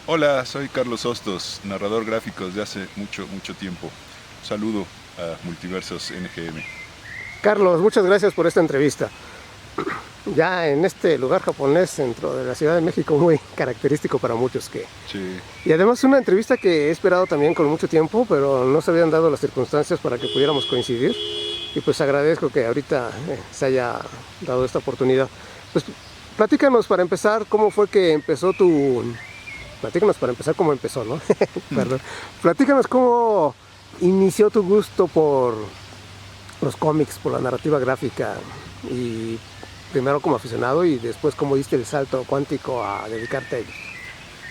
Hola, soy Carlos Hostos, narrador gráfico desde hace mucho tiempo. Un saludo a Multiversos NGM. Carlos, muchas gracias por esta entrevista. Ya en este lugar japonés dentro de la Ciudad de México, muy característico para muchos Sí. y además una entrevista que he esperado también con mucho tiempo, pero no se habían dado las circunstancias para que pudiéramos coincidir, y pues agradezco que ahorita se haya dado esta oportunidad. Pues platícanos para empezar cómo fue que empezó tu... Platícanos para empezar cómo empezó, ¿no? Perdón. Platícanos cómo inició tu gusto por los cómics, por la narrativa gráfica, y primero como aficionado y después cómo diste el salto cuántico a dedicarte a ellos.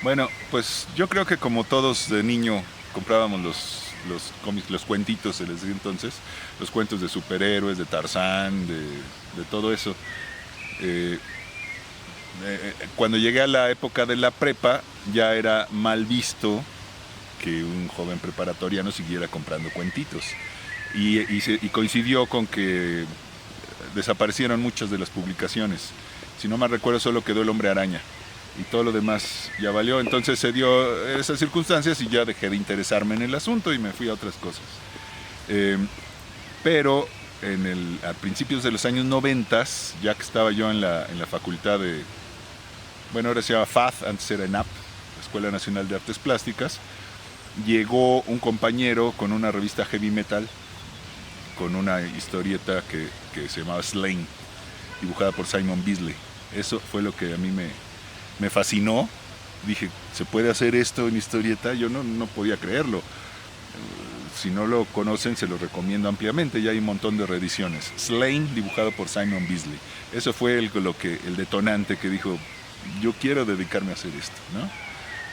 Bueno, pues yo creo que como todos de niño comprábamos los cómics, los cuentitos de desde entonces, los cuentos de superhéroes, de Tarzán, de todo eso. Eh, Cuando llegué a la época de la prepa, ya era mal visto que un joven preparatoriano siguiera comprando cuentitos. Y coincidió con que desaparecieron muchas de las publicaciones. Si no mal recuerdo, solo quedó El Hombre Araña. Y todo lo demás ya valió. Entonces se dio esas circunstancias y ya dejé de interesarme en el asunto y me fui a otras cosas. Eh, pero a principios de los años 90, ya que estaba yo en la facultad de... Bueno, ahora se llama FAD, antes era ENAP, Escuela Nacional de Artes Plásticas. Llegó un compañero con una revista heavy metal, con una historieta que se llamaba Slain, dibujada por Simon Bisley. Eso fue lo que a mí me fascinó. Dije, ¿se puede hacer esto en historieta? Yo no podía creerlo. Si no lo conocen, se lo recomiendo ampliamente. Ya hay un montón de reediciones. Slain, dibujado por Simon Bisley. Eso fue el detonante que dijo, yo quiero dedicarme a hacer esto, ¿no?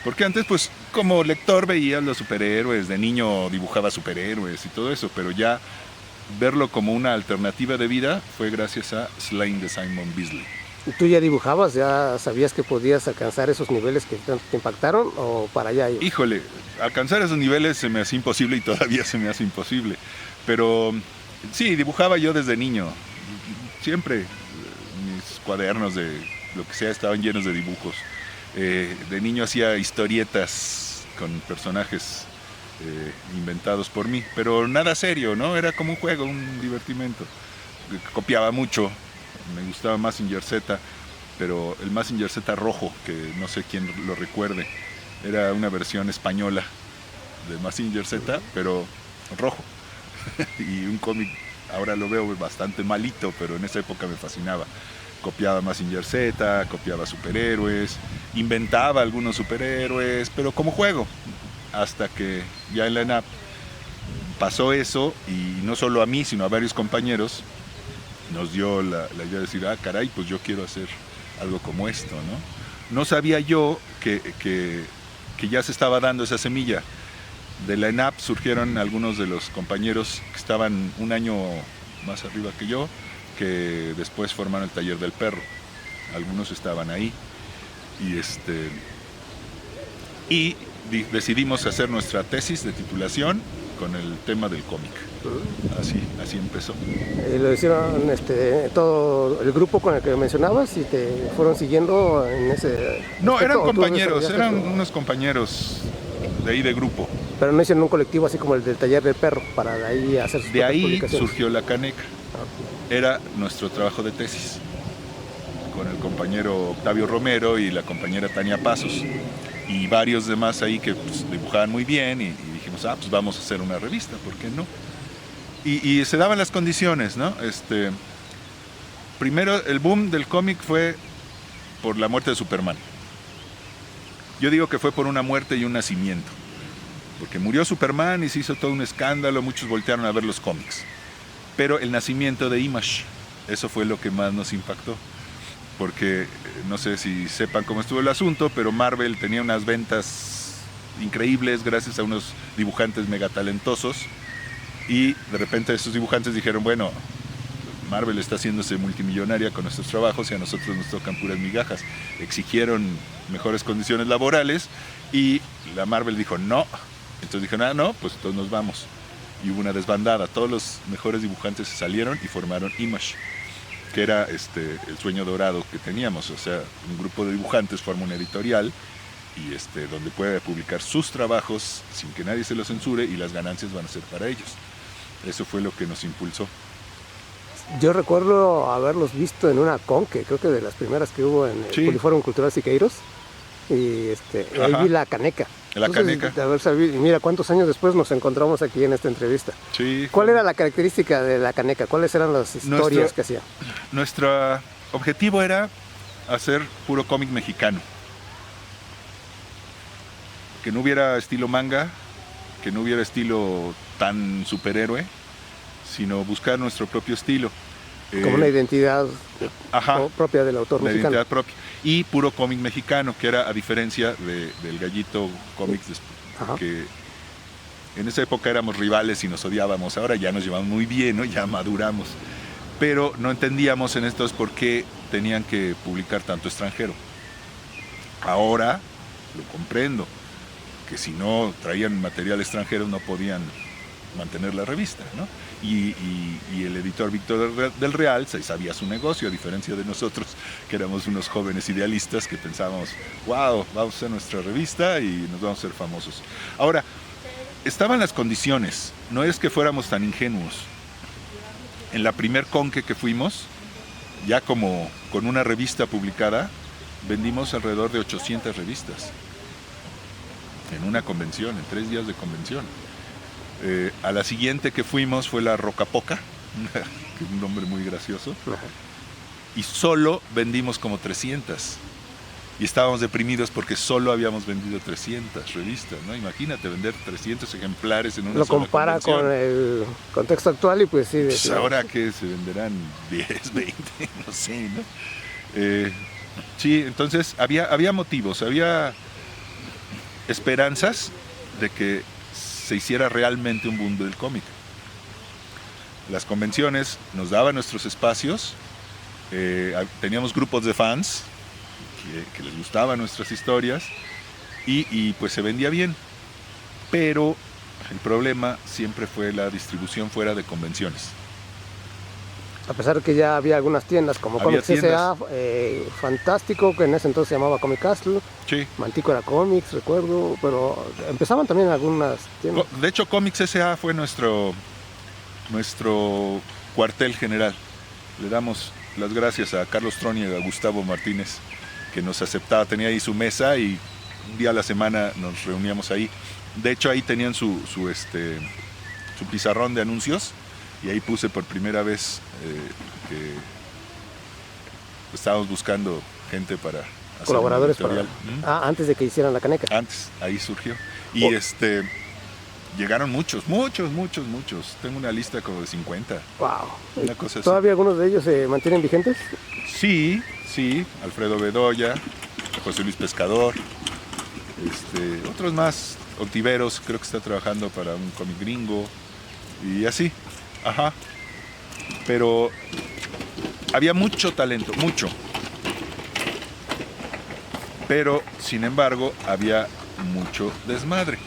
Porque antes, pues, como lector veía los superhéroes, de niño dibujaba superhéroes y todo eso, pero ya verlo como una alternativa de vida fue gracias a Slain de Simon Bisley. ¿Tú ya dibujabas? ¿Ya sabías que podías alcanzar esos niveles que tanto te impactaron o para allá ibas? Híjole, alcanzar esos niveles se me hace imposible y todavía se me hace imposible. Pero sí, dibujaba yo desde niño. Siempre mis cuadernos de lo que sea estaban llenos de dibujos. De niño hacía historietas con personajes inventados por mí, pero nada serio, ¿no? Era como un juego, un divertimento. Copiaba mucho, me gustaba Mazinger Z, pero el Mazinger Z rojo, que no sé quién lo recuerde, era una versión española de Mazinger Z, pero rojo. Y un cómic, ahora lo veo bastante malito, pero en esa época me fascinaba. Copiaba Mazinger Z, copiaba superhéroes, inventaba algunos superhéroes, pero como juego. Hasta que ya en la ENAP pasó eso, y no solo a mí, sino a varios compañeros, nos dio la idea de decir, caray, pues yo quiero hacer algo como esto, ¿no? No sabía yo que ya se estaba dando esa semilla. De la ENAP surgieron algunos de los compañeros que estaban un año más arriba que yo, que después formaron el Taller del Perro. Algunos estaban ahí. Y decidimos hacer nuestra tesis de titulación con el tema del cómic. Así empezó. Lo hicieron todo el grupo con el que mencionabas y te fueron siguiendo en ese No, aspecto, eran ¿o tú compañeros, desarrollaste eran tú? unos compañeros de ahí de grupo. Pero no hicieron un colectivo así como el del taller del perro para de ahí hacer sus De propias ahí publicaciones. surgió la caneca. Era nuestro trabajo de tesis con el compañero Octavio Romero y la compañera Tania Pasos y varios demás ahí que pues, dibujaban muy bien y dijimos, pues vamos a hacer una revista, ¿por qué no? Y se daban las condiciones, ¿no? Primero, el boom del cómic fue por la muerte de Superman. Yo digo que fue por una muerte y un nacimiento. Porque murió Superman y se hizo todo un escándalo, muchos voltearon a ver los cómics. Pero el nacimiento de Image, eso fue lo que más nos impactó. Porque no sé si sepan cómo estuvo el asunto, pero Marvel tenía unas ventas increíbles gracias a unos dibujantes megatalentosos. Y de repente esos dibujantes dijeron, bueno, Marvel está haciéndose multimillonaria con nuestros trabajos y a nosotros nos tocan puras migajas. Exigieron mejores condiciones laborales y la Marvel dijo no. Entonces dijeron, no, pues todos nos vamos. Y hubo una desbandada. Todos los mejores dibujantes se salieron y formaron Image, que era el sueño dorado que teníamos. O sea, un grupo de dibujantes forma una editorial donde puede publicar sus trabajos sin que nadie se los censure y las ganancias van a ser para ellos. Eso fue lo que nos impulsó. Yo recuerdo haberlos visto en una conque, creo que de las primeras que hubo en el Poliforum Cultural Siqueiros, y ahí vi la caneca. Caneca. De haber sabido, y mira cuántos años después nos encontramos aquí en esta entrevista. Sí, ¿Cuál era la característica de la caneca? ¿Cuáles eran las historias que hacía? Nuestro objetivo era hacer puro cómic mexicano. Que no hubiera estilo manga, que no hubiera estilo tan superhéroe, sino buscar nuestro propio estilo. Como una identidad propia del autor mexicano. Identidad propia. Y puro cómic mexicano, que era a diferencia del Gallito Comics, que en esa época éramos rivales y nos odiábamos. Ahora ya nos llevamos muy bien, ¿no? Ya maduramos. Pero no entendíamos en estos por qué tenían que publicar tanto extranjero. Ahora lo comprendo, que si no traían material extranjero no podían mantener la revista, ¿no? Y el editor Víctor del Real sabía su negocio, a diferencia de nosotros, que éramos unos jóvenes idealistas que pensábamos, wow, vamos a hacer nuestra revista y nos vamos a ser famosos. Ahora, estaban las condiciones, no es que fuéramos tan ingenuos. En la primer conque que fuimos, ya como con una revista publicada, vendimos alrededor de 800 revistas en una convención, en 3 días de convención. A la siguiente que fuimos fue la Rocapoca, que es un nombre muy gracioso, y solo vendimos como 300. Y estábamos deprimidos porque solo habíamos vendido 300 revistas, ¿no? Imagínate vender 300 ejemplares en una sola convención. Lo compara con el contexto actual y pues sí. Pues ahora que se venderán 10, 20, no sé, ¿no? Sí, entonces había motivos, había esperanzas de que se hiciera realmente un boom del cómic. Las convenciones nos daban nuestros espacios, teníamos grupos de fans que les gustaban nuestras historias y pues se vendía bien, pero el problema siempre fue la distribución fuera de convenciones. A pesar de que ya había algunas tiendas como Comics S.A., Fantástico, que en ese entonces se llamaba Comic Castle, sí. Mantícora Comics, recuerdo, pero empezaban también algunas tiendas. De hecho, Comics S.A. fue nuestro cuartel general. Le damos las gracias a Carlos Troni y a Gustavo Martínez, que nos aceptaba, tenía ahí su mesa y un día a la semana nos reuníamos ahí. De hecho, ahí tenían su pizarrón de anuncios. Y ahí puse por primera vez que estábamos buscando gente para hacer colaboradores para... antes de que hicieran la caneca. Antes, ahí surgió. Y llegaron muchos. Tengo una lista como de 50. Wow. Una cosa así. ¿Todavía algunos de ellos se mantienen vigentes? Sí. Alfredo Bedoya, José Luis Pescador, otros más. Ontiveros, creo que está trabajando para un cómic gringo. Y así. Ajá, pero había mucho talento, mucho, pero sin embargo había mucho desmadre.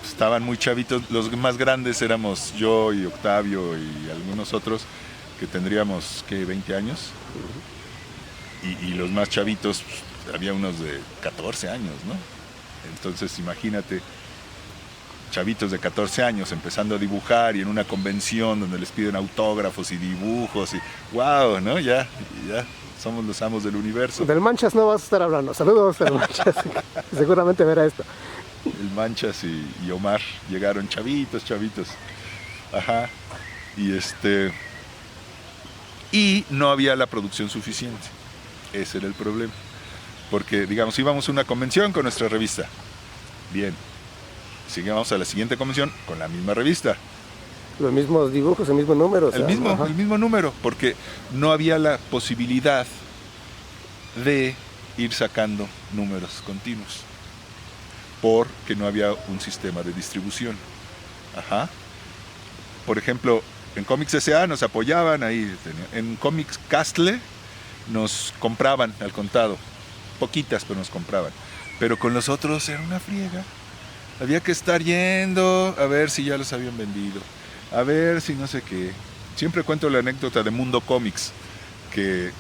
Estaban muy chavitos, los más grandes éramos yo y Octavio y algunos otros que tendríamos, ¿qué? 20 años, y los más chavitos, había unos de 14 años, ¿no? Entonces imagínate, chavitos de 14 años empezando a dibujar y en una convención donde les piden autógrafos y dibujos y wow, ¿no? Ya somos los amos del universo. Del Manchas no vas a estar hablando. Saludos al Manchas, seguramente verá esto. El Manchas y Omar llegaron chavitos. Ajá. Y no había la producción suficiente. Ese era el problema. Porque, digamos, íbamos a una convención con nuestra revista. Bien. Seguimos a la siguiente convención con la misma revista. Los mismos dibujos, el mismo número. El mismo número, porque no había la posibilidad de ir sacando números continuos, porque no había un sistema de distribución. Ajá. Por ejemplo, en Comics S.A. nos apoyaban ahí, en Comics Castle nos compraban al contado, poquitas, pero nos compraban. Pero con los otros era una friega. Había que estar yendo a ver si ya los habían vendido, a ver si no sé qué. Siempre cuento la anécdota de Mundo Comics, que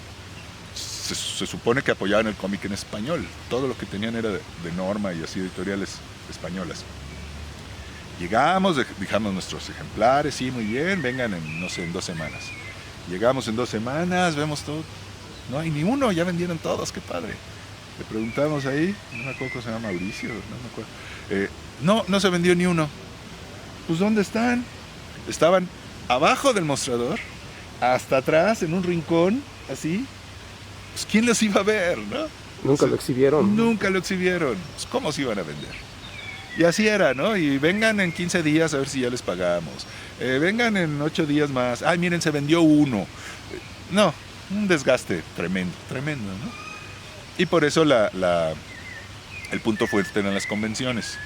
se supone que apoyaban el cómic en español. Todo lo que tenían era de Norma y así editoriales españolas. Llegamos, dejamos nuestros ejemplares, sí, muy bien, vengan en, no sé, en 2 semanas. Llegamos en 2 semanas, vemos todo, no hay ni uno, ya vendieron todos, qué padre. Le preguntamos ahí, no me acuerdo cómo se llama, Mauricio, no me acuerdo. No se vendió ni uno. Pues ¿dónde están? Estaban abajo del mostrador, hasta atrás, en un rincón, así. Pues ¿quién los iba a ver, no? Nunca lo exhibieron. Nunca lo exhibieron. Pues, ¿cómo se iban a vender? Y así era, ¿no? Y vengan en 15 días a ver si ya les pagamos. Vengan en 8 días más. Ay, miren, se vendió uno. No, un desgaste tremendo, tremendo, ¿no? Y por eso el punto fuerte eran las convenciones.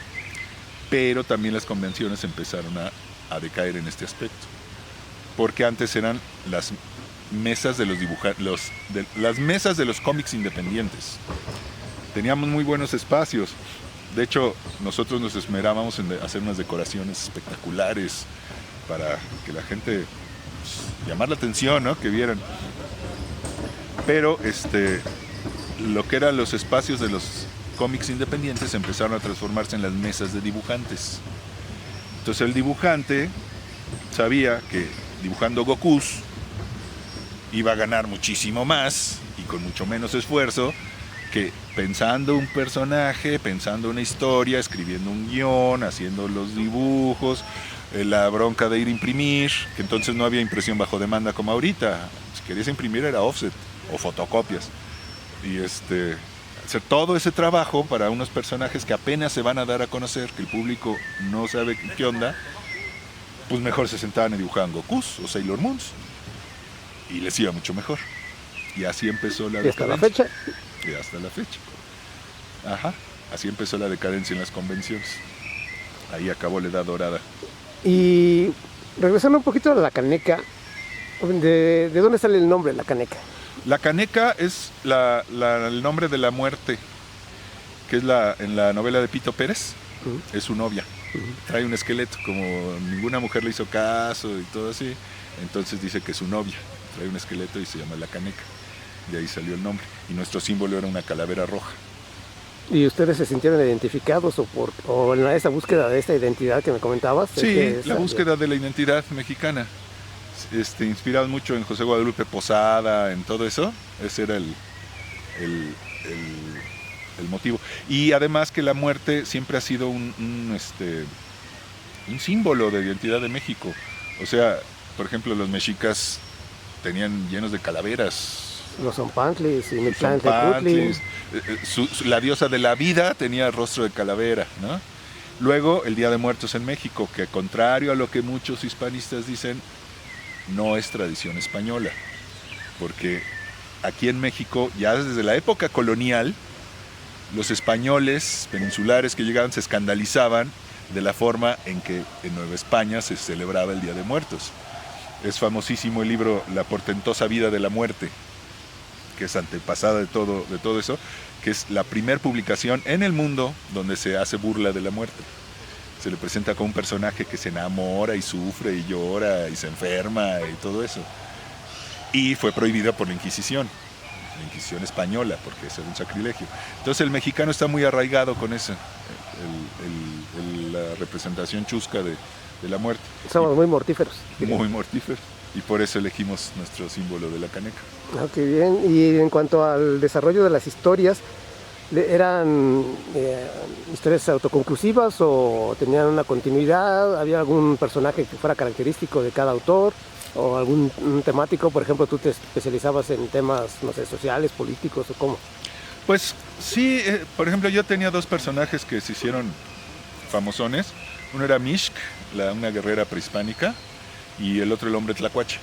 Pero también las convenciones empezaron a decaer en este aspecto. Porque antes eran las mesas de los las mesas de los cómics independientes. Teníamos muy buenos espacios. De hecho, nosotros nos esmerábamos en hacer unas decoraciones espectaculares para que la gente, pues, llamar la atención, ¿no? Que vieran. Pero lo que eran los espacios de los cómics independientes empezaron a transformarse en las mesas de dibujantes. Entonces el dibujante sabía que dibujando Gokus iba a ganar muchísimo más y con mucho menos esfuerzo que pensando un personaje, pensando una historia, escribiendo un guión, haciendo los dibujos, la bronca de ir a imprimir, que entonces no había impresión bajo demanda como ahorita. Si querías imprimir era offset o fotocopias. Y hacer todo ese trabajo para unos personajes que apenas se van a dar a conocer, que el público no sabe qué onda, pues mejor se sentaban y dibujaban Gokus o Sailor Moons. Y les iba mucho mejor. Y así empezó la decadencia. ¿Y hasta la fecha? Y hasta la fecha. Ajá. Así empezó la decadencia en las convenciones. Ahí acabó la edad dorada. Y regresando un poquito a la caneca, ¿de dónde sale el nombre, la caneca? La caneca es el nombre de la muerte, que es en la novela de Pito Pérez, es su novia. Trae un esqueleto, como ninguna mujer le hizo caso y todo así, entonces dice que es su novia. Trae un esqueleto y se llama la caneca. De ahí salió el nombre. Y nuestro símbolo era una calavera roja. ¿Y ustedes se sintieron identificados o en esa búsqueda de esta identidad que me comentabas? Sí, la búsqueda de la identidad mexicana. Inspirado mucho en José Guadalupe Posada, en todo eso. Ese era el motivo. Y además que la muerte siempre ha sido un símbolo de identidad de México. O sea, por ejemplo, los mexicas tenían llenos de calaveras. Los Zompantlis y Mictlantecutli. La diosa de la vida tenía rostro de calavera, ¿no? Luego, el Día de Muertos en México, que contrario a lo que muchos hispanistas dicen, no es tradición española. Porque aquí en México, ya desde la época colonial, los españoles peninsulares que llegaban se escandalizaban de la forma en que en Nueva España se celebraba el Día de Muertos. Es famosísimo el libro La portentosa vida de la muerte, que es antepasada de todo eso, que es la primera publicación en el mundo donde se hace burla de la muerte. Se le presenta como un personaje que se enamora y sufre y llora y se enferma y todo eso. Y fue prohibida por la Inquisición española, porque eso era un sacrilegio. Entonces el mexicano está muy arraigado con eso, la representación chusca de la muerte. Somos muy mortíferos. Muy mortíferos. Y por eso elegimos nuestro símbolo de la caneca. Ah, qué bien. Y en cuanto al desarrollo de las historias, ¿eran historias autoconclusivas o tenían una continuidad? ¿Había algún personaje que fuera característico de cada autor? ¿O algún temático? Por ejemplo, ¿tú te especializabas en temas, no sé, sociales, políticos o cómo? Pues sí, por ejemplo, yo tenía 2 personajes que se hicieron famosones. Uno era Mixc, una guerrera prehispánica, y el otro el hombre tlacuache,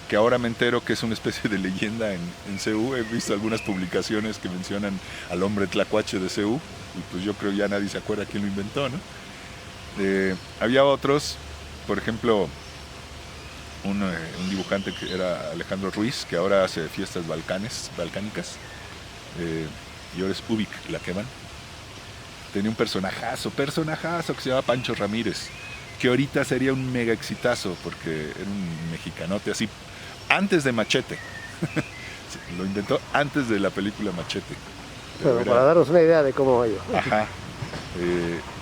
que ahora me entero que es una especie de leyenda en CU. He visto algunas publicaciones que mencionan al hombre tlacuache de CU, y pues yo creo ya nadie se acuerda quién lo inventó, ¿no? Había otros, por ejemplo, un dibujante que era Alejandro Ruiz, que ahora hace fiestas balcánicas, y ahora es Ubik Laqueman. Tenía un personajazo que se llama Pancho Ramírez, que ahorita sería un mega exitazo, porque era un mexicanote así, antes de Machete. Lo inventó antes de la película Machete. Pero para darnos una idea de cómo ello. Ajá.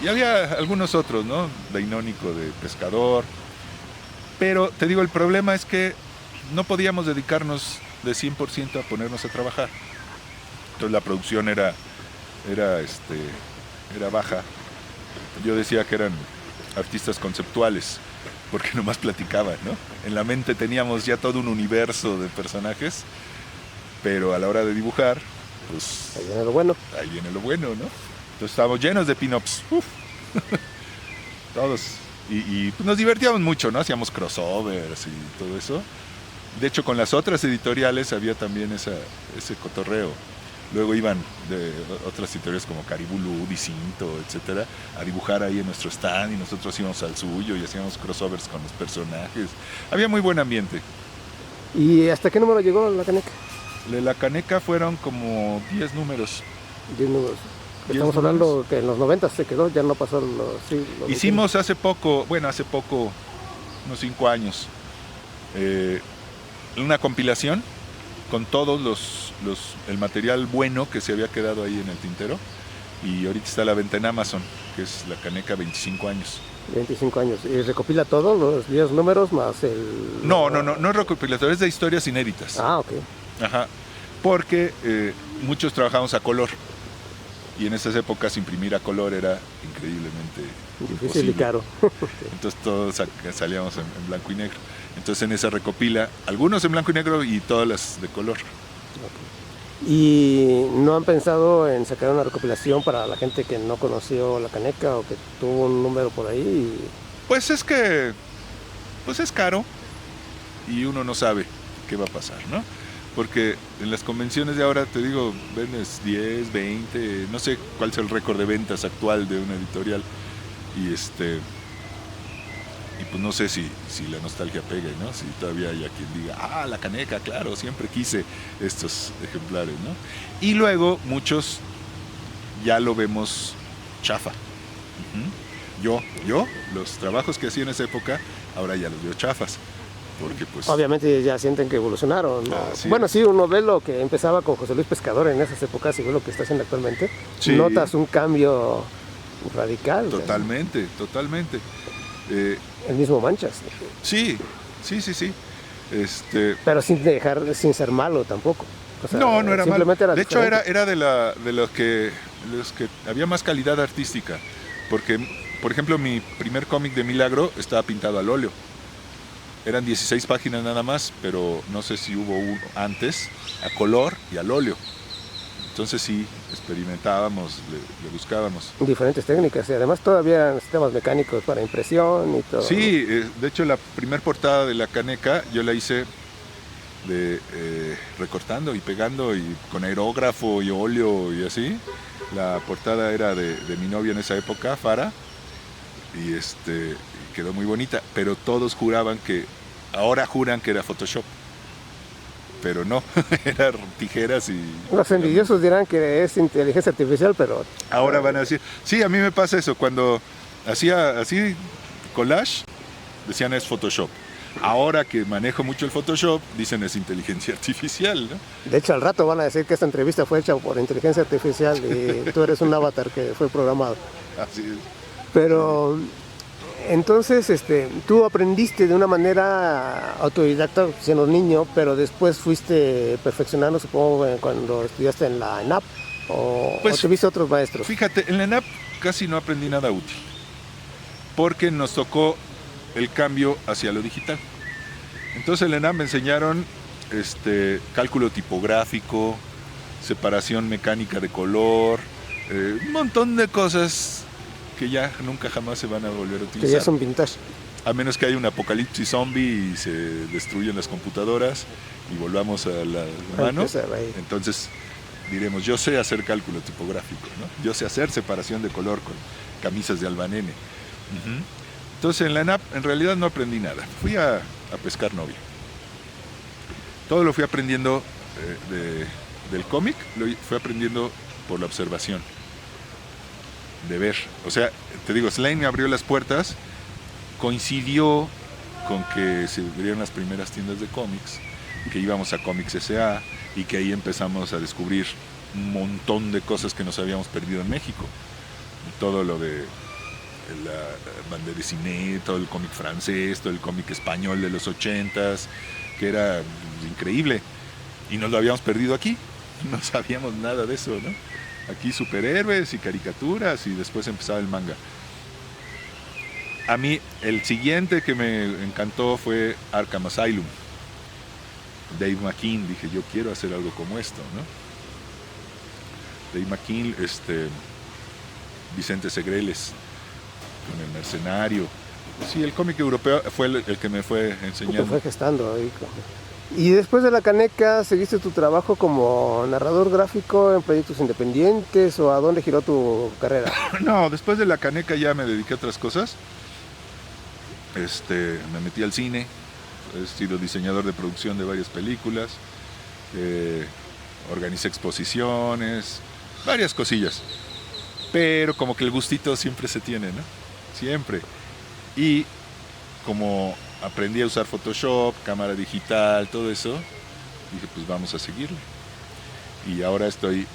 Y había algunos otros, ¿no? Dainónico de pescador. Pero te digo, el problema es que no podíamos dedicarnos de 100% a ponernos a trabajar. Entonces la producción era baja. Yo decía que eran artistas conceptuales, porque nomás platicaban, ¿no? En la mente teníamos ya todo un universo de personajes, pero a la hora de dibujar, pues... Ahí viene lo bueno. Ahí viene lo bueno, ¿no? Entonces estábamos llenos de pin-ups. Todos. Y pues nos divertíamos mucho, ¿no? Hacíamos crossovers y todo eso. De hecho, con las otras editoriales había también ese cotorreo. Luego iban de otras editoriales como Caribulú, Dicinto, etcétera, a dibujar ahí en nuestro stand y nosotros íbamos al suyo y hacíamos crossovers con los personajes. Había muy buen ambiente. ¿Y hasta qué número llegó la caneca? De la caneca fueron como 10 números. 10 números. Estamos hablando que en los 90 se quedó, ya no pasó los Hicimos hace poco, unos 5 años, una compilación con todos el material bueno que se había quedado ahí en el tintero, y ahorita está a la venta en Amazon, que es la caneca 25 años. 25 años. ¿Y recopila todos los 10 números más el...? No es recopilatorio, es de historias inéditas. Ah, ok. Ajá, porque muchos trabajamos a color, y en esas épocas imprimir a color era increíblemente difícil imposible. y caro. Entonces todos salíamos en blanco y negro. Entonces en esa recopila algunos en blanco y negro y todas las de color. Okay. ¿Y no han pensado en sacar una recopilación para la gente que no conoció la caneca o que tuvo un número por ahí? Pues es que es caro y uno no sabe qué va a pasar, ¿no? Porque en las convenciones de ahora, te digo, vendes 10, 20, no sé cuál es el récord de ventas actual de una editorial. Y pues no sé si la nostalgia pegue, ¿no? Si todavía hay a quien diga, la caneca, claro, siempre quise estos ejemplares, ¿no? Y luego muchos ya lo vemos chafa. Yo, los trabajos que hacía en esa época, ahora ya los veo chafas. Porque pues... Obviamente ya sienten que evolucionaron, ¿no? Bueno, sí, uno ve lo que empezaba con José Luis Pescador en esas épocas y ve lo que está haciendo actualmente. Sí. Notas un cambio radical. Totalmente. El mismo Manchas. Sí. Pero sin ser malo tampoco. O sea, no era malo. Era de hecho, era de los que había más calidad artística. Porque, por ejemplo, mi primer cómic de Milagro estaba pintado al óleo. Eran 16 páginas nada más, pero no sé si hubo uno antes, a color y al óleo. Entonces sí, experimentábamos, le buscábamos. Diferentes técnicas y además todavía eran sistemas mecánicos para impresión y todo. Sí, de hecho la primer portada de la caneca yo la hice recortando y pegando y con aerógrafo y óleo y así. La portada era de mi novia en esa época, Fara, y quedó muy bonita, pero todos ahora juran que era Photoshop. Pero no, eran tijeras y... Los envidiosos dirán que es inteligencia artificial, pero... Ahora van a decir... Sí, a mí me pasa eso. Cuando hacía así collage, decían es Photoshop. Ahora que manejo mucho el Photoshop, dicen es inteligencia artificial, ¿no? De hecho, al rato van a decir que esta entrevista fue hecha por inteligencia artificial y tú eres un avatar que fue programado. Así es. Pero... Entonces, tú aprendiste de una manera autodidacta siendo niño, pero después fuiste perfeccionando, supongo, cuando estudiaste en la ENAP, o tuviste otros maestros. Fíjate, en la ENAP casi no aprendí nada útil, porque nos tocó el cambio hacia lo digital. Entonces en la ENAP me enseñaron cálculo tipográfico, separación mecánica de color, un montón de cosas que ya nunca jamás se van a volver a utilizar. Que ya son vintage. A menos que haya un apocalipsis zombie y se destruyen las computadoras y volvamos a la mano. Entonces diremos, yo sé hacer cálculo tipográfico, ¿no? Yo sé hacer separación de color con camisas de albanene. Entonces en la ENAP en realidad no aprendí nada. Fui a pescar novia. Todo lo fui aprendiendo del cómic, lo fui aprendiendo por la observación. De ver, o sea, te digo, Slane me abrió las puertas, coincidió con que se abrieron las primeras tiendas de cómics que íbamos a Comics S.A. y que ahí empezamos a descubrir un montón de cosas que nos habíamos perdido en México. Todo lo de la bande dessinée, todo el cómic francés, todo el cómic español de los 80s, que era increíble. Y nos lo habíamos perdido aquí, no sabíamos nada de eso, ¿no? Aquí superhéroes y caricaturas y después empezaba el manga. A mí el siguiente que me encantó fue Arkham Asylum. Dave McKean, dije yo quiero hacer algo como esto, ¿no? Dave McKean, Vicente Segreles, con El Mercenario. Sí, el cómic europeo fue el que me fue enseñando. Te fue gestando ahí. Y después de la Caneca, ¿seguiste tu trabajo como narrador gráfico en proyectos independientes o a dónde giró tu carrera? No, después de la Caneca ya me dediqué a otras cosas. Me metí al cine, he sido diseñador de producción de varias películas, organicé exposiciones, varias cosillas. Pero como que el gustito siempre se tiene, ¿no? Siempre. Y como aprendí a usar Photoshop, cámara digital, todo eso, dije pues vamos a seguirle. Y ahora estoy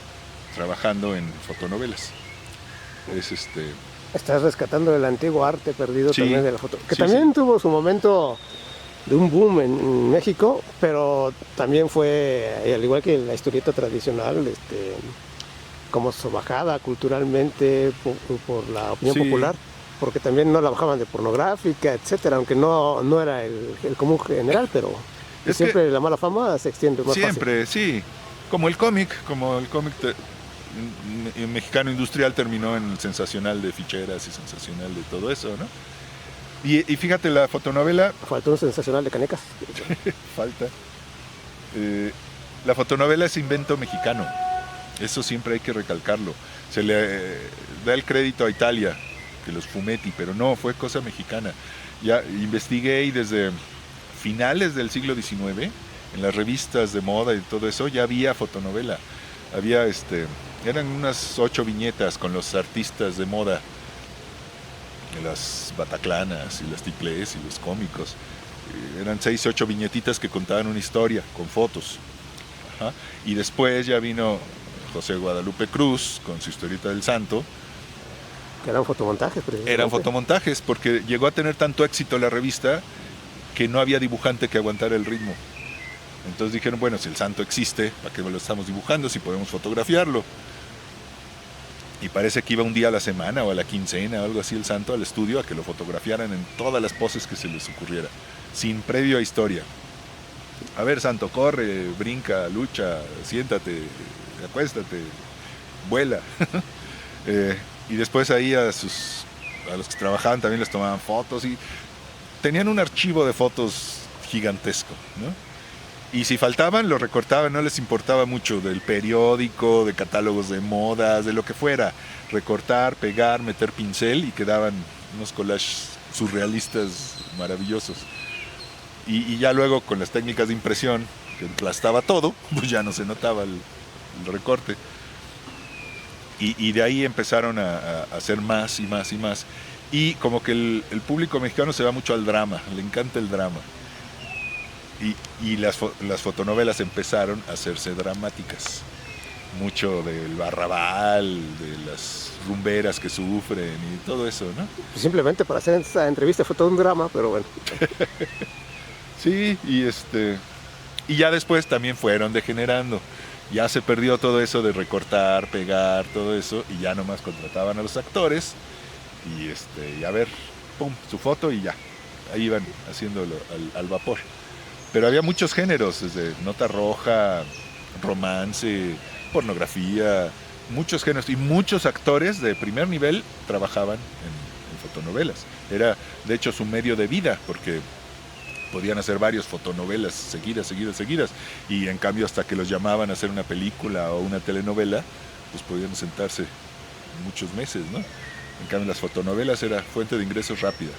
trabajando en fotonovelas. Estás rescatando el antiguo arte perdido también de la foto, que sí, también tuvo su momento de un boom en México, pero también fue, al igual que la historieta tradicional, como sobajada culturalmente por la opinión popular, porque también no la bajaban de pornográfica, etcétera, aunque no era el común general, pero siempre la mala fama se extiende más siempre, fácil. Sí, como el cómic mexicano industrial terminó en el sensacional de ficheras y sensacional de todo eso, ¿no? Y fíjate, la fotonovela... Faltó un sensacional de canecas. Falta. La fotonovela es invento mexicano. Eso siempre hay que recalcarlo. Se le da el crédito a Italia, que los fumetti, pero no, fue cosa mexicana. Ya investigué y desde finales del siglo XIX, en las revistas de moda y todo eso, ya había fotonovela. Había, eran unas 8 viñetas con los artistas de moda, las bataclanas y las tiplés y los cómicos. Eran 6, 8 viñetitas que contaban una historia con fotos. Ajá. Y después ya vino José Guadalupe Cruz con su historieta del Santo. Que eran fotomontajes, precisamente. Eran fotomontajes, porque llegó a tener tanto éxito la revista que no había dibujante que aguantara el ritmo. Entonces dijeron, bueno, si el Santo existe, ¿para qué lo estamos dibujando si podemos fotografiarlo? Y parece que iba un día a la semana o a la quincena o algo así el Santo al estudio a que lo fotografiaran en todas las poses que se les ocurriera, sin previo a historia. A ver, Santo, corre, brinca, lucha, siéntate, acuéstate, vuela. Y después ahí a los que trabajaban también les tomaban fotos y tenían un archivo de fotos gigantesco, ¿no? Y si faltaban, lo recortaban, no les importaba mucho, del periódico, de catálogos de modas, de lo que fuera. Recortar, pegar, meter pincel y quedaban unos collages surrealistas maravillosos. Y ya luego con las técnicas de impresión, que aplastaba todo, pues ya no se notaba el recorte. Y de ahí empezaron a hacer más y más y más. Y como que el público mexicano se va mucho al drama, le encanta el drama. Y las fotonovelas empezaron a hacerse dramáticas. Mucho del Barrabal, de las rumberas que sufren y todo eso, ¿no? Simplemente para hacer esta entrevista fue todo un drama, pero bueno. Sí, y ya después también fueron degenerando. Ya se perdió todo eso de recortar, pegar, todo eso, y ya nomás contrataban a los actores y a ver, pum, su foto y ya. Ahí iban haciéndolo al vapor. Pero había muchos géneros, desde nota roja, romance, pornografía, muchos géneros y muchos actores de primer nivel trabajaban en fotonovelas. Era de hecho su medio de vida, porque podían hacer varias fotonovelas seguidas, y en cambio hasta que los llamaban a hacer una película o una telenovela, pues podían sentarse muchos meses, ¿no? En cambio las fotonovelas era fuente de ingresos rápida.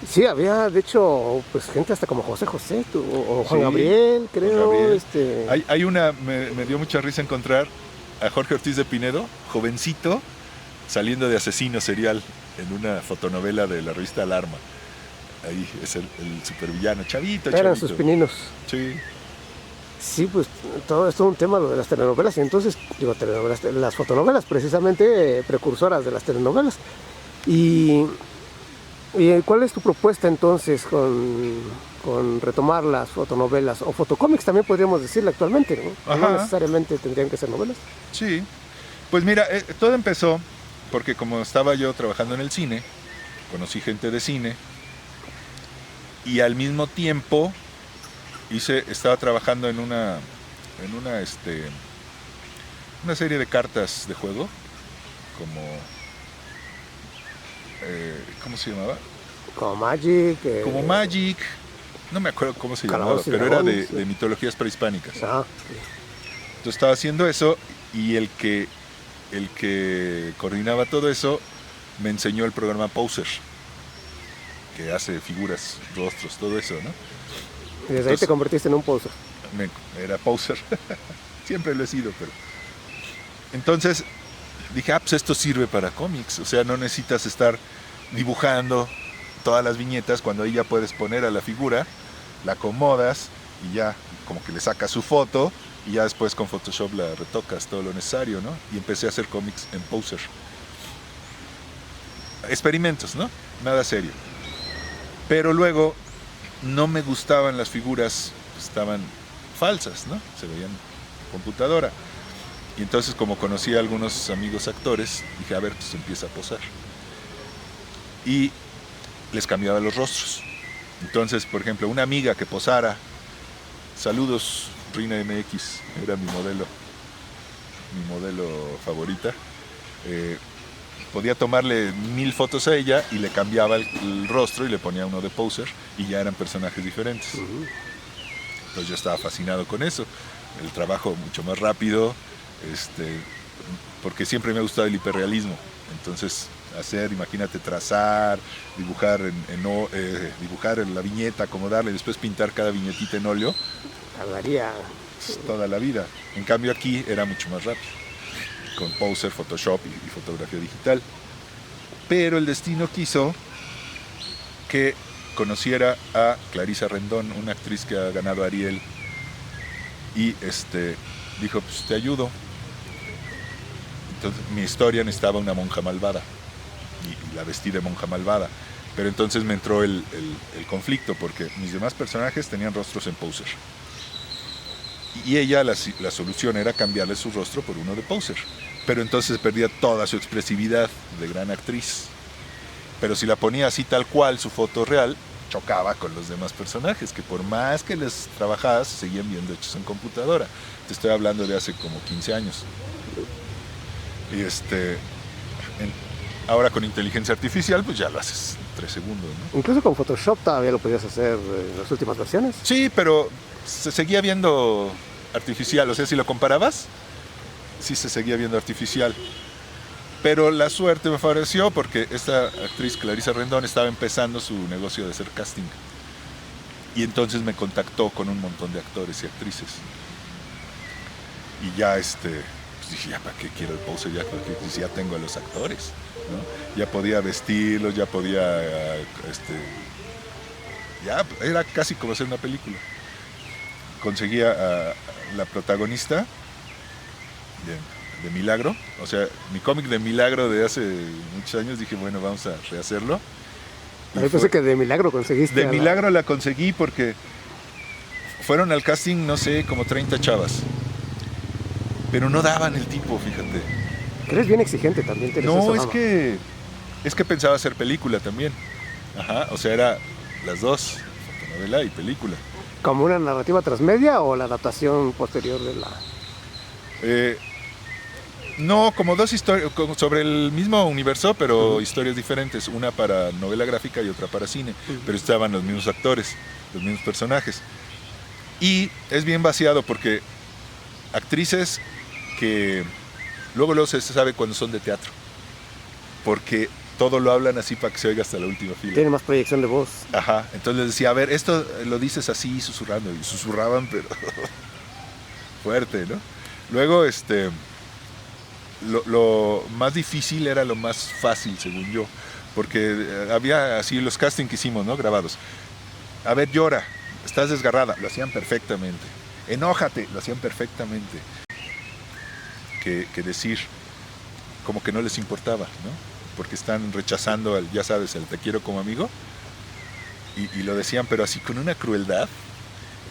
Sí, había de hecho pues gente hasta como José José o Juan Gabriel, creo. Juan Gabriel. Hay una, me dio mucha risa encontrar a Jorge Ortiz de Pinedo, jovencito, saliendo de asesino serial en una fotonovela de la revista Alarma. ahí es el supervillano, chavito, Eran chavito. sus pininos. Sí. Sí, pues todo esto es un tema, lo de las telenovelas. Y entonces, digo, telenovelas, las fotonovelas, precisamente precursoras de las telenovelas. Y, ¿Y cuál es tu propuesta entonces con retomar las fotonovelas o fotocómics también podríamos decirle actualmente, ¿no? No Ajá. necesariamente tendrían que ser novelas. Sí. Pues mira, todo empezó porque como estaba yo trabajando en el cine, conocí gente de cine y al mismo tiempo estaba trabajando en una serie de cartas de juego, como ¿cómo se llamaba? Como Magic. Como Magic, no me acuerdo cómo se llamaba, Calabozos y pero era Dragones, de mitologías prehispánicas. Ah, Entonces estaba haciendo eso y el que coordinaba todo eso me enseñó el programa Poser, que hace figuras, rostros, todo eso, ¿no? y desde ahí te convertiste en un poser. Era Poser, siempre lo he sido, pero... Entonces dije, pues esto sirve para cómics, o sea, no necesitas estar dibujando todas las viñetas cuando ahí ya puedes poner a la figura, la acomodas y ya como que le sacas su foto y ya después con Photoshop la retocas todo lo necesario, ¿no? Y empecé a hacer cómics en Poser. Experimentos, ¿no? Nada serio. Pero luego no me gustaban las figuras, estaban falsas, ¿no? Se veían en computadora. Y entonces como conocí a algunos amigos actores, dije, a ver, pues empieza a posar. Y les cambiaba los rostros. Entonces, por ejemplo, una amiga que posara, saludos Rina MX, era mi modelo favorita, podía tomarle 1000 fotos a ella y le cambiaba el rostro y le ponía uno de poser y ya eran personajes diferentes. Entonces yo estaba fascinado con eso, el trabajo mucho más rápido, porque siempre me ha gustado el hiperrealismo. Entonces imagínate, trazar, dibujar dibujar en la viñeta, acomodarle, después pintar cada viñetita en óleo, Tardaría toda la vida. En cambio aquí era mucho más rápido, con Poser, Photoshop y fotografía digital. Pero el destino quiso que conociera a Clarisa Rendón, una actriz que ha ganado Ariel, y dijo, pues te ayudo. Entonces mi historia necesitaba una monja malvada y la vestí de monja malvada, pero entonces me entró el conflicto porque mis demás personajes tenían rostros en poser y ella la solución era cambiarle su rostro por uno de poser, pero entonces perdía toda su expresividad de gran actriz. Pero si la ponía así tal cual, su foto real, chocaba con los demás personajes, que por más que les trabajabas, seguían viendo hechos en computadora. Te estoy hablando de hace como 15 años. Y ahora con inteligencia artificial, pues ya lo haces en 3 segundos, ¿no? incluso con Photoshop todavía lo podías hacer en las últimas versiones. Sí, pero se seguía viendo artificial. O sea, si lo comparabas, sí se seguía viendo artificial. Pero la suerte me favoreció porque esta actriz Clarisa Rendón estaba empezando su negocio de hacer casting. Y entonces me contactó con un montón de actores y actrices. Y ya pues dije, ya para qué quiero el poser, ya, porque ya tengo a los actores, ¿no? Ya podía vestirlos, ya podía, ya era casi como hacer una película. Conseguía a la protagonista de Milagro, o sea, mi cómic de Milagro de hace muchos años, dije, bueno, vamos a rehacerlo. A mí pensé que de milagro conseguiste. De milagro la conseguí porque fueron al casting, no sé, como 30 chavas. Pero no daban el tipo, fíjate. Eres bien exigente también. No, es que pensaba hacer película también. Ajá, o sea, era las dos, fotonovela y película. ¿Como una narrativa transmedia o la adaptación posterior de la...? No, como dos historias sobre el mismo universo, pero historias diferentes. Una para novela gráfica y otra para cine. Pero estaban los mismos actores, los mismos personajes. Y es bien vaciado porque actrices que luego se sabe cuando son de teatro. Porque todo lo hablan así para que se oiga hasta la última fila. Tiene más proyección de voz. Ajá, entonces les decía, a ver, esto lo dices así, susurrando. Y susurraban, pero fuerte, ¿no? Luego, lo más difícil era lo más fácil, según yo, porque había así los castings que hicimos, ¿no? Grabados. A ver, llora, estás desgarrada, lo hacían perfectamente. Enójate, lo hacían perfectamente. Que decir, como que no les importaba, ¿no? Porque están rechazando, ya sabes, el te quiero como amigo. Y lo decían, pero así con una crueldad.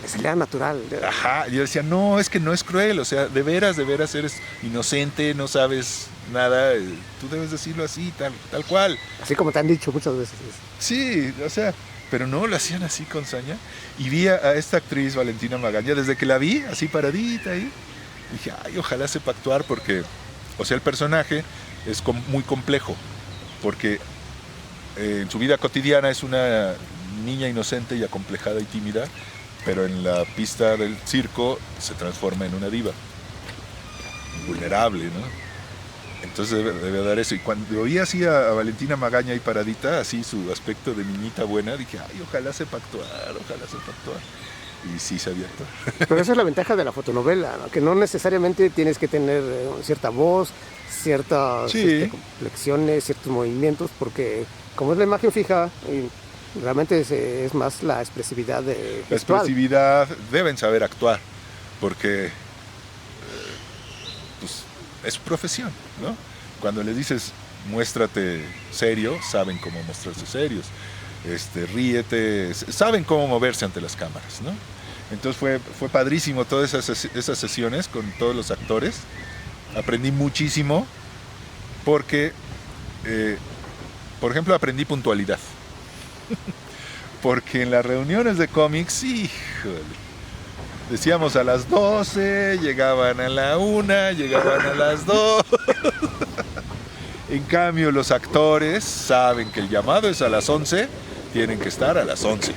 Les salía natural. Ajá, yo decía, no, es que no es cruel, o sea, de veras eres inocente, no sabes nada, tú debes decirlo así, tal cual. Así como te han dicho muchas veces. Sí, o sea, pero no, lo hacían así con saña. Y vi a esta actriz, Valentina Magaña, desde que la vi, así paradita ahí, dije, ay, ojalá sepa actuar porque, o sea, el personaje es muy complejo, porque en su vida cotidiana es una niña inocente y acomplejada y tímida, pero en la pista del circo se transforma en una diva, vulnerable, ¿no? Entonces debe dar eso. Y cuando oí así a Valentina Magaña ahí paradita, así su aspecto de niñita buena, dije, ay, ojalá sepa actuar. Y sí sabía actuar. Pero esa es la ventaja de la fotonovela, ¿no? Que no necesariamente tienes que tener cierta voz, ciertas complexiones, ciertos movimientos, porque como es la imagen fija, realmente es más la expresividad de la expresividad. Deben saber actuar, porque pues, es su profesión, ¿no? Cuando les dices muéstrate serio, saben cómo mostrarse serios. Ríete, saben cómo moverse ante las cámaras, ¿no? Entonces fue padrísimo todas esas sesiones con todos los actores. Aprendí muchísimo porque, por ejemplo, aprendí puntualidad. Porque en las reuniones de cómics, híjole, decíamos a las 12, llegaban a la 1, llegaban a las 2. En cambio, los actores saben que el llamado es a las 11, tienen que estar a las 11.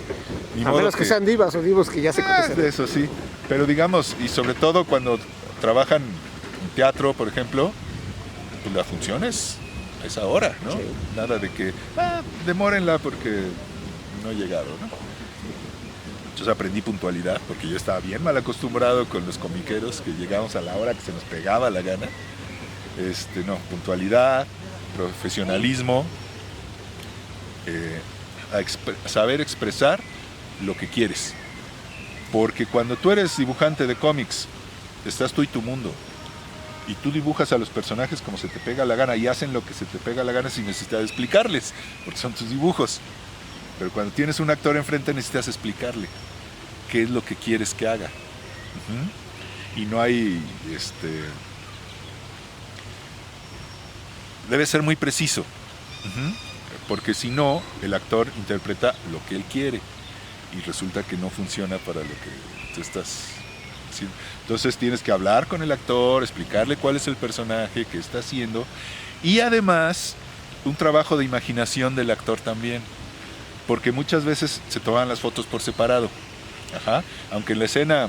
A menos que sean divas o divos que ya se conocen. De eso sí, pero digamos, y sobre todo cuando trabajan en teatro, por ejemplo, pues la función es esa hora, ¿no? Sí. Nada de que, demórenla porque no he llegado, ¿no? Entonces aprendí puntualidad, porque yo estaba bien mal acostumbrado con los comiqueros que llegábamos a la hora que se nos pegaba la gana. Puntualidad, profesionalismo, saber expresar lo que quieres. Porque cuando tú eres dibujante de cómics, estás tú y tu mundo. Y tú dibujas a los personajes como se te pega la gana y hacen lo que se te pega la gana sin necesidad de explicarles, porque son tus dibujos. Pero cuando tienes un actor enfrente necesitas explicarle qué es lo que quieres que haga. Y no hay... Debe ser muy preciso. Porque si no, el actor interpreta lo que él quiere y resulta que no funciona para lo que tú estás haciendo. Entonces tienes que hablar con el actor, explicarle cuál es el personaje que está haciendo y además un trabajo de imaginación del actor también, porque muchas veces se toman las fotos por separado. Aunque en la escena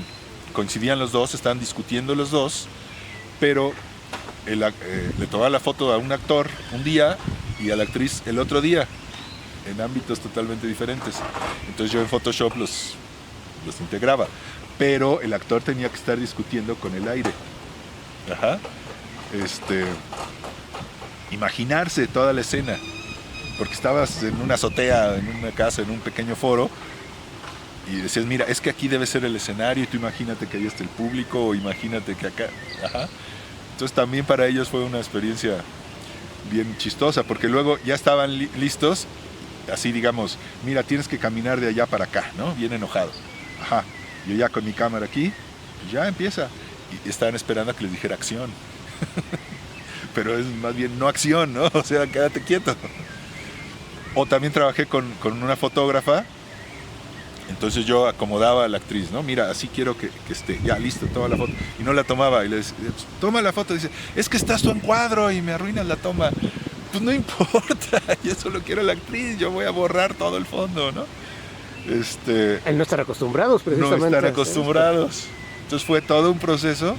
coincidían los dos, estaban discutiendo los dos, pero le tomaba la foto a un actor un día y a la actriz el otro día, en ámbitos totalmente diferentes. Entonces yo en Photoshop los integraba, pero el actor tenía que estar discutiendo con el aire. Imaginarse toda la escena, porque estabas en una azotea, en una casa, en un pequeño foro, y decías, mira, es que aquí debe ser el escenario, y tú imagínate que ahí está el público, o imagínate que acá. Entonces también para ellos fue una experiencia bien chistosa, porque luego ya estaban listos, así digamos, mira, tienes que caminar de allá para acá, ¿no? Bien enojado. Yo ya con mi cámara aquí, ya empieza. Y estaban esperando a que les dijera acción. Pero es más bien no acción, ¿no? O sea, quédate quieto. O también trabajé con una fotógrafa. Entonces yo acomodaba a la actriz, ¿no? Mira, así quiero que esté. Ya, listo, toma la foto. Y no la tomaba. Y le decía, toma la foto. Dice, es que estás tú en cuadro y me arruinas la toma. Pues no importa, yo solo quiero a la actriz. Yo voy a borrar todo el fondo, ¿no? El no estar acostumbrados, precisamente. No estar acostumbrados. Entonces fue todo un proceso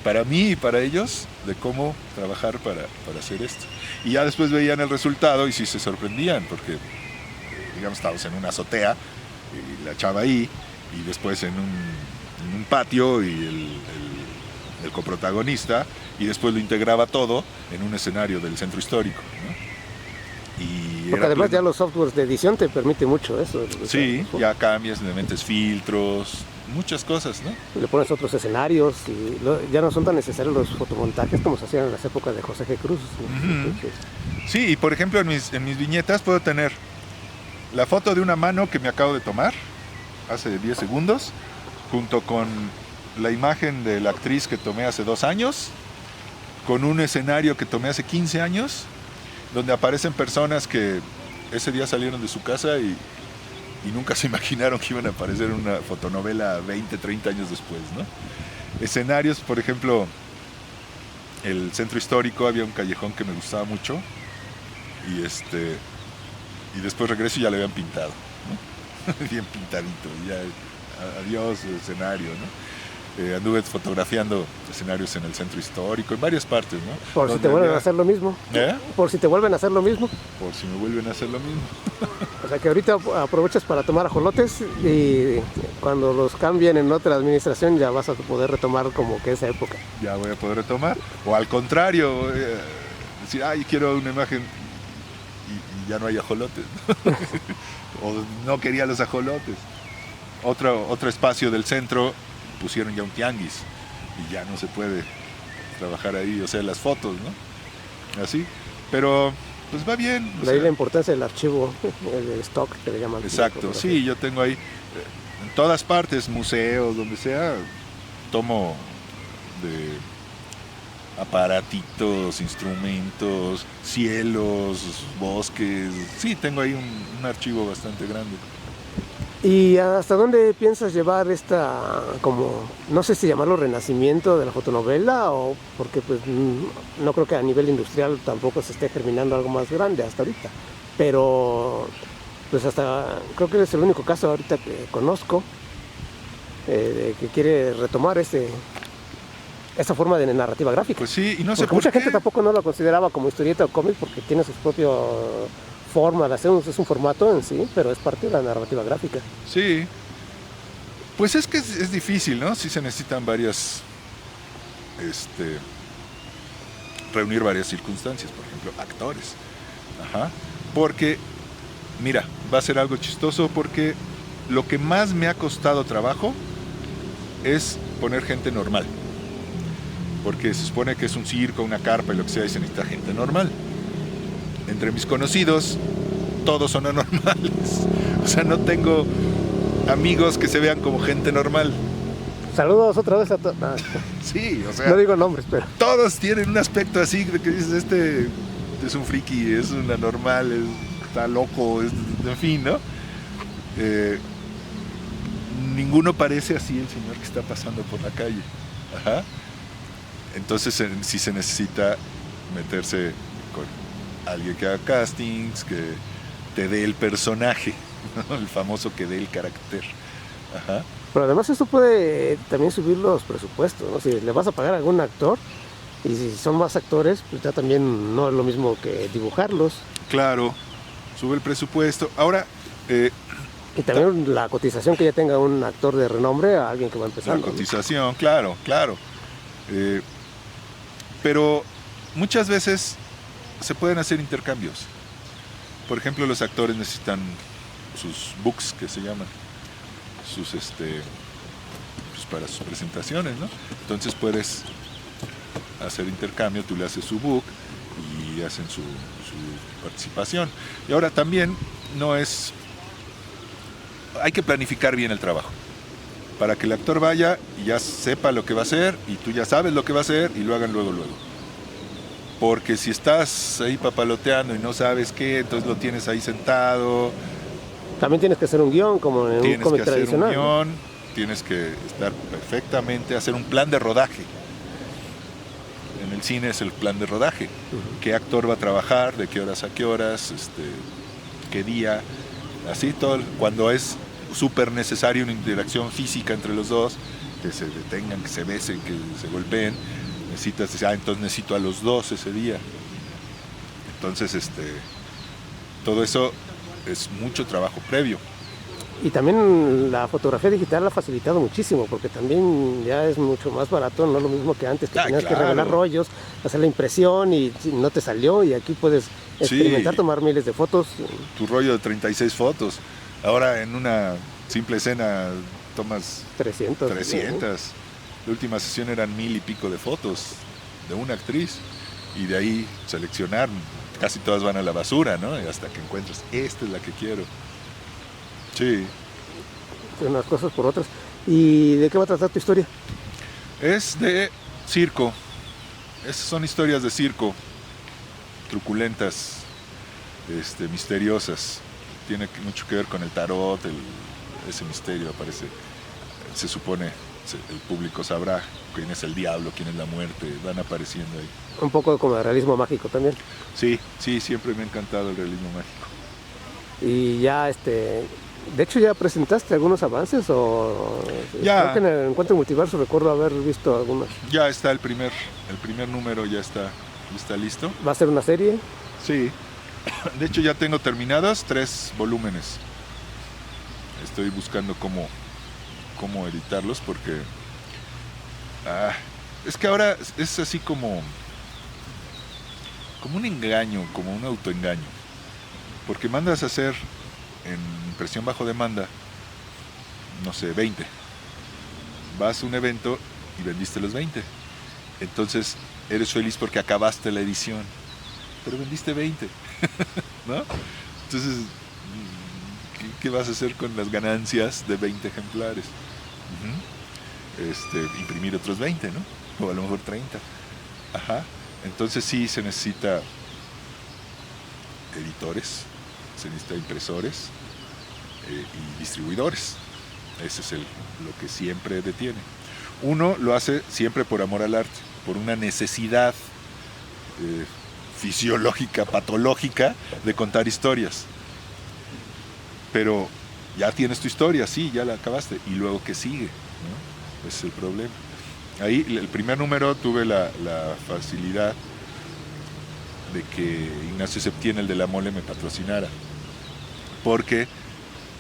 para mí y para ellos de cómo trabajar para hacer esto. Y ya después veían el resultado y sí se sorprendían, porque, digamos, estábamos en una azotea y la chava ahí, y después en un patio y el coprotagonista, y después lo integraba todo en un escenario del centro histórico, ¿no? Y Porque además ya los softwares de edición te permiten mucho eso. Sí, ya cambias, le metes filtros, muchas cosas, ¿no? Le pones otros escenarios y ya no son tan necesarios los fotomontajes como se hacían en las épocas de José G. Cruz, ¿no? Entonces, sí, y por ejemplo en mis viñetas puedo tener la foto de una mano que me acabo de tomar hace 10 segundos, junto con la imagen de la actriz que tomé hace 2 años, con un escenario que tomé hace 15 años, donde aparecen personas que ese día salieron de su casa y nunca se imaginaron que iban a aparecer en una fotonovela 20, 30 años después, ¿no? Escenarios, por ejemplo, el centro histórico, había un callejón que me gustaba mucho y después regreso y ya le habían pintado, ¿no? Bien pintadito, ya adiós escenario, ¿no? Anduve fotografiando escenarios en el centro histórico, en varias partes, ¿no? Por si te vuelven a hacer lo mismo. Por si te vuelven a hacer lo mismo. Por si me vuelven a hacer lo mismo. O sea que ahorita aprovechas para tomar ajolotes y cuando los cambien en otra administración ya vas a poder retomar como que esa época. Ya voy a poder retomar. O al contrario, decir, ay, quiero una imagen y ya no hay ajolotes. O no quería los ajolotes. Otro espacio del centro, pusieron ya un tianguis y ya no se puede trabajar ahí, o sea, las fotos, ¿no? Así, pero pues va bien. De ahí la importancia del archivo, el stock que le llaman. Exacto, sí, yo tengo ahí en todas partes, museos, donde sea, tomo de aparatitos, instrumentos, cielos, bosques, sí, tengo ahí un archivo bastante grande. ¿Y hasta dónde piensas llevar esta, como, no sé si llamarlo renacimiento de la fotonovela, o porque pues no creo que a nivel industrial tampoco se esté germinando algo más grande hasta ahorita, pero pues hasta, creo que es el único caso ahorita que conozco que quiere retomar esta forma de narrativa gráfica? Pues sí, y no sé porque mucha gente tampoco no lo consideraba como historieta o cómic porque tiene su propia forma de hacer, es un formato en sí, pero es parte de la narrativa gráfica. Sí, pues es que es difícil, ¿no? Sí se necesitan reunir varias circunstancias, por ejemplo, actores. Ajá. Porque, mira, va a ser algo chistoso porque lo que más me ha costado trabajo es poner gente normal. Porque se supone que es un circo, una carpa y lo que sea, y se necesita gente normal. Entre mis conocidos, todos son anormales. O sea, no tengo amigos que se vean como gente normal. Saludos otra vez a todos. Sí, o sea... No digo nombres, pero... Todos tienen un aspecto así, de que dices, este es un friki, es un anormal, está loco, en fin, ¿no? Ninguno parece así el señor que está pasando por la calle. Ajá. Entonces sí se necesita meterse con alguien que haga castings, que te dé el personaje, ¿no? El famoso que dé el carácter. Ajá. Pero además esto puede también subir los presupuestos, ¿no? Si le vas a pagar a algún actor y si son más actores, pues ya también no es lo mismo que dibujarlos. Claro, sube el presupuesto. Ahora... y también la cotización que ya tenga un actor de renombre a alguien que va empezando. La cotización, ¿no? Claro, claro. Pero muchas veces se pueden hacer intercambios. Por ejemplo, los actores necesitan sus books, que se llaman, pues para sus presentaciones, ¿no? Entonces puedes hacer intercambio, tú le haces su book y hacen su participación. Y ahora también hay que planificar bien el trabajo, para que el actor vaya y ya sepa lo que va a hacer y tú ya sabes lo que va a hacer y lo hagan luego. Porque si estás ahí papaloteando y no sabes qué, entonces lo tienes ahí sentado. También tienes que hacer un guión como en un cómic tradicional. Tienes que hacer un guión, tienes que estar perfectamente, hacer un plan de rodaje. En el cine es el plan de rodaje. ¿Qué actor va a trabajar? ¿De qué horas a qué horas? ¿Qué día? Así todo. Cuando es súper necesario una interacción física entre los dos, que se detengan, que se besen, que se golpeen, entonces necesito a los dos ese día. Entonces, todo eso es mucho trabajo previo. Y también la fotografía digital ha facilitado muchísimo, porque también ya es mucho más barato, no lo mismo que antes, que tenías que revelar rollos, hacer la impresión y no te salió, y aquí puedes experimentar, Sí, tomar miles de fotos. tu rollo de 36 fotos. Ahora en una simple escena tomas 300. 300. La última sesión eran 1000 y pico de fotos de una actriz. Y de ahí seleccionar, casi todas van a la basura, ¿no? Y hasta que encuentres, esta es la que quiero. Sí, Unas cosas por otras. ¿Y de qué va a tratar tu historia? es de circo. Esas son historias de circo, truculentas, misteriosas. Tiene mucho que ver con el tarot, ese misterio aparece. Se supone, el público sabrá quién es el diablo, quién es la muerte, van apareciendo ahí. Un poco como de realismo mágico también. Sí, sí, siempre me ha encantado el realismo mágico. Y ya, de hecho, ¿ya presentaste algunos avances? O Ya. creo que en el Encuentro Multiverso recuerdo haber visto algunos. Ya está el primer número, ya está listo. ¿Va a ser una serie? Sí, de hecho ya tengo terminadas 3 volúmenes. Estoy buscando cómo editarlos porque es que ahora es así como un engaño, como un autoengaño. Porque mandas a hacer en impresión bajo demanda, no sé, 20. Vas a un evento y vendiste los 20. Entonces eres feliz porque acabaste la edición, pero vendiste 20, ¿no? Entonces, ¿qué vas a hacer con las ganancias de 20 ejemplares? Imprimir otros 20, ¿no? O a lo mejor 30. Ajá. Entonces sí se necesita editores, se necesita impresores y distribuidores. Ese es lo que siempre detiene. Uno lo hace siempre por amor al arte, por una necesidad fisiológica, patológica de contar historias. Pero ya tienes tu historia, sí, ya la acabaste. ¿Y luego qué sigue? ¿No? Ese es el problema. Ahí, el primer número, tuve la facilidad de que Ignacio Septién, el de la mole, me patrocinara. Porque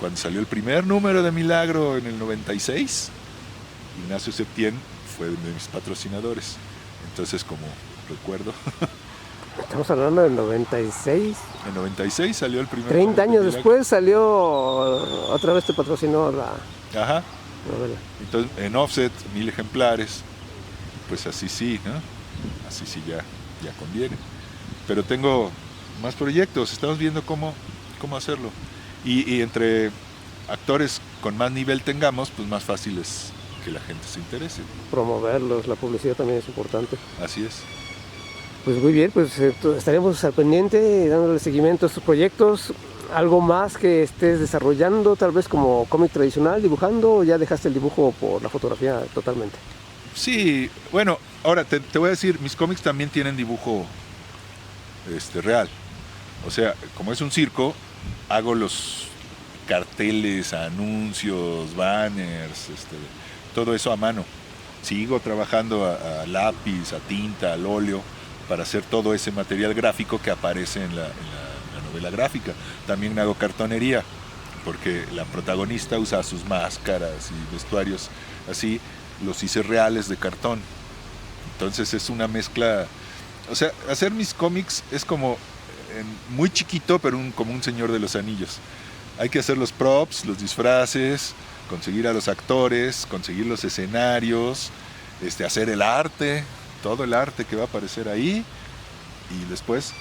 cuando salió el primer número de Milagro en el 96, Ignacio Septién fue de mis patrocinadores. Entonces, como recuerdo, Estamos hablando del 96. en 96 salió el primer 30 número de años Milagro. después salió, otra vez te patrocinó la Ajá. novela. Entonces, en offset, 1000 ejemplares. Pues así sí, ¿no? Así sí ya conviene. Pero tengo más proyectos, estamos viendo cómo hacerlo. Y entre actores con más nivel tengamos, pues más fácil es que la gente se interese. Promoverlos, la publicidad también es importante. Así es. Pues muy bien, pues estaremos al pendiente dándole seguimiento a estos proyectos. ¿Algo más que estés desarrollando, tal vez como cómic tradicional, dibujando, o ya dejaste el dibujo por la fotografía totalmente? Sí, bueno, ahora te voy a decir, mis cómics también tienen dibujo real. O sea, como es un circo, hago los carteles, anuncios, banners, todo eso a mano. Sigo trabajando a lápiz, a tinta, al óleo, para hacer todo ese material gráfico que aparece en la novela gráfica. También hago cartonería, porque la protagonista usa sus máscaras y vestuarios así, los hice reales de cartón. Entonces es una mezcla. O sea, hacer mis cómics es como muy chiquito, pero como un Señor de los Anillos. Hay que hacer los props, los disfraces, conseguir a los actores, conseguir los escenarios, hacer el arte, todo el arte que va a aparecer ahí, y después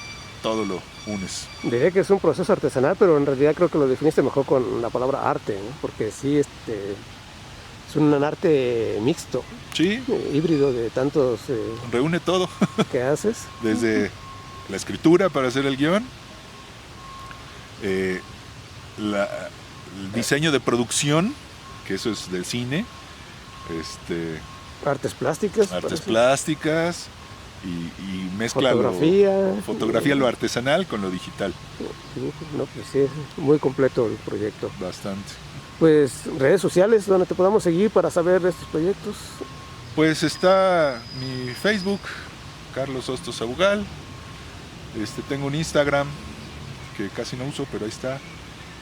todo lo unes. Diría que es un proceso artesanal, pero en realidad creo que lo definiste mejor con la palabra arte, ¿no? Porque sí, es un arte mixto, Sí, híbrido de tantos reúne todo. que haces. Desde la escritura para hacer el guión, el diseño de producción, que eso es del cine, Artes plásticas. artes parece. plásticas, y mezcla Fotografía. lo artesanal con lo digital. No, pues sí, es muy completo el proyecto. Bastante. Pues redes sociales donde te podamos seguir para saber de estos proyectos. Pues está mi Facebook, Carlos Hostos Abugal. Tengo un Instagram que casi no uso, pero ahí está.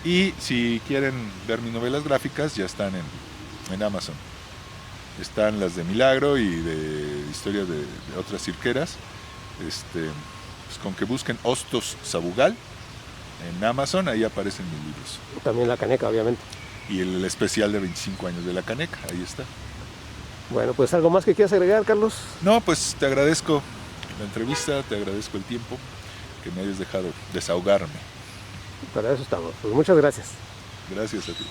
Y si quieren ver mis novelas gráficas, ya están en Amazon. Están las de Milagro y de historias de otras cirqueras. Pues con que busquen Hostos Sabugal en Amazon, ahí aparecen mis libros. También la caneca, obviamente. Y el especial de 25 años de la caneca, ahí está. Bueno, pues algo más que quieras agregar, Carlos. No, pues te agradezco la entrevista, te agradezco el tiempo que me hayas dejado desahogarme. Para eso estamos. Pues muchas gracias. Gracias a ti.